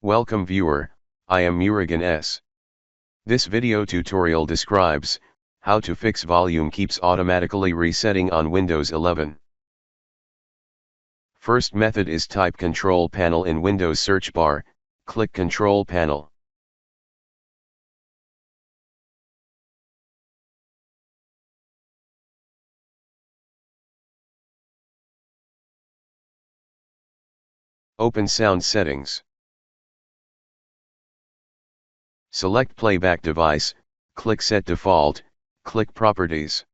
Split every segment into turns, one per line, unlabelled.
Welcome viewer, I am Murugan S. This video tutorial describes how to fix volume keeps automatically resetting on Windows 11. First method is type Control Panel in Windows search bar, click Control Panel. Open Sound Settings. Select Playback Device, click Set Default, click Properties.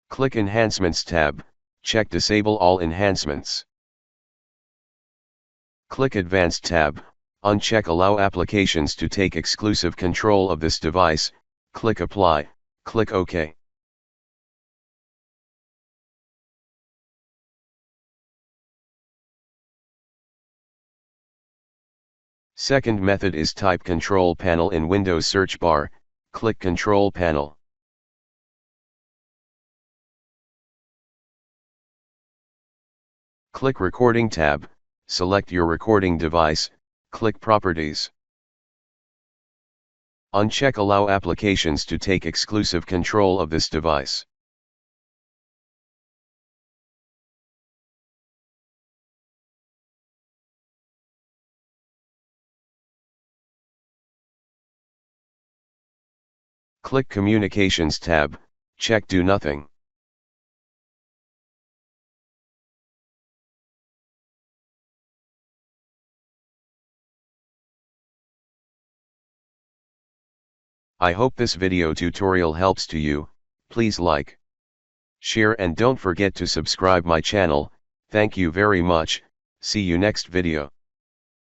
Click Enhancements tab, check Disable all enhancements. Click Advanced tab, uncheck Allow applications to take exclusive control of this device, click Apply, click OK. Second method is type Control Panel in Windows search bar, click Control Panel. Click Recording tab, select your recording device, click Properties. Uncheck Allow applications to take exclusive control of this device. Click Communications tab, check Do Nothing. I hope this video tutorial helps to you. Please like, share and don't forget to subscribe my channel. Thank you very much. See you next video.